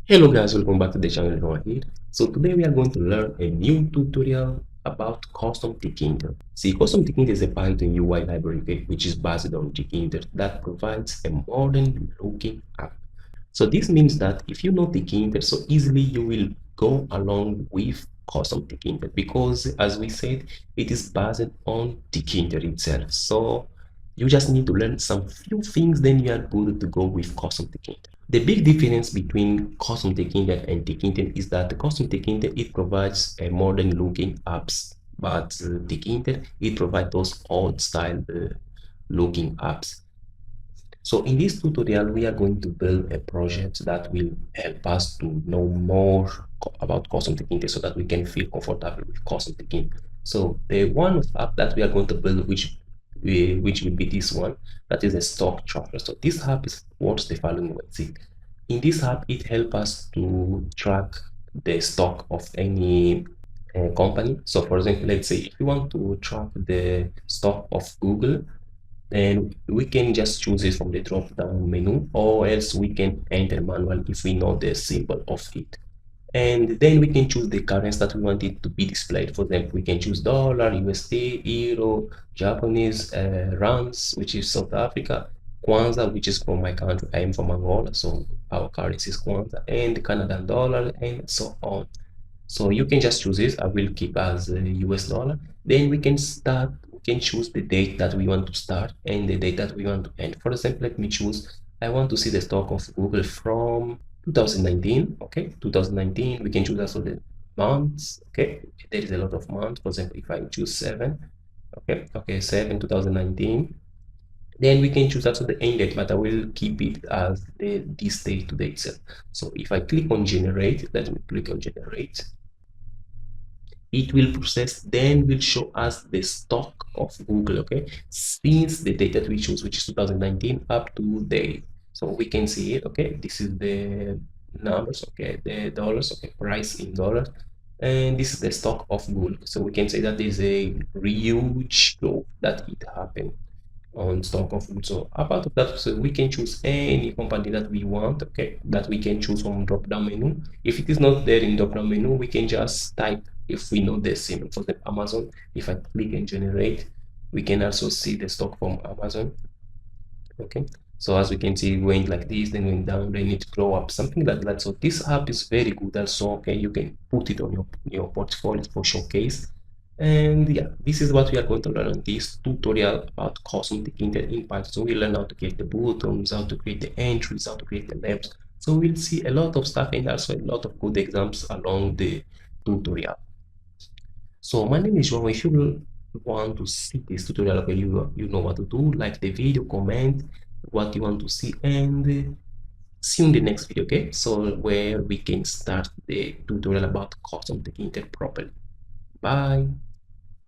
Hello guys, welcome back to the channel over here. So today we are going to learn a new tutorial about CustomTkinter. See, CustomTkinter is a Python UI library, okay, which is based on Tkinter that provides a modern looking app. So this means that if you know Tkinter, so easily you will go along with CustomTkinter because as we said, it is based on Tkinter itself. So you just need to learn some few things, then you are good to go with CustomTkinter. The big difference between CustomTkinter and Tkinter is that the CustomTkinter it provides a modern looking apps, but Tkinter it provides those old style looking apps. So in this tutorial, we are going to build a project that will help us to know more about CustomTkinter so that we can feel comfortable with CustomTkinter. So the one app that we are going to build, which will be this one, that is a stock tracker. So this app is works the following way. See, in this app, it helps us to track the stock of any company. So for example, let's say if you want to track the stock of Google, then we can just choose it from the drop down menu, or else we can enter manual if we know the symbol of it. And then we can choose the currency that we want it to be displayed. For example, we can choose dollar, USD, euro, Japanese, rands, which is South Africa, Kwanza, which is from my country. I am from Angola, so our currency is Kwanza, and Canadian dollar, and so on. So you can just choose this. I will keep as US dollar. Then we can start, we can choose the date that we want to start and the date that we want to end. For example, let me choose, I want to see the stock of Google from 2019. Okay, 2019. We can choose also the months. Okay, there is a lot of months. For example, if I choose 7, okay, 7 2019. Then we can choose also the end date, but I will keep it as this date today itself. So if I click on generate, let me click on generate, it will process, then will show us the stock of Google, okay, since the date that we choose, which is 2019 up to date. So we can see it, okay, this is the numbers, okay, the dollars, okay, price in dollars, and this is the stock of Google. So we can say that there's a huge growth that it happened on stock of food. So apart of that, so we can choose any company that we want, okay, that we can choose from drop down menu. If it is not there in drop down menu, we can just type if we know the symbol. For the Amazon, if I click and generate, we can also see the stock from Amazon. Okay, so as we can see, going like this, then going down, then it grow up, something like that. So this app is very good also. Okay, you can put it on your portfolio for showcase. And yeah, this is what we are going to learn on this tutorial about CustomTkinter in Python. So we learn how to create the buttons, how to create the entries, how to create the labels. So we'll see a lot of stuff and also a lot of good examples along the tutorial. So my name is João. If you want to see this tutorial, okay, you know what to do. Like the video, comment what you want to see, and see you in the next video. Okay, so where we can start the tutorial about CustomTkinter properly. Bye.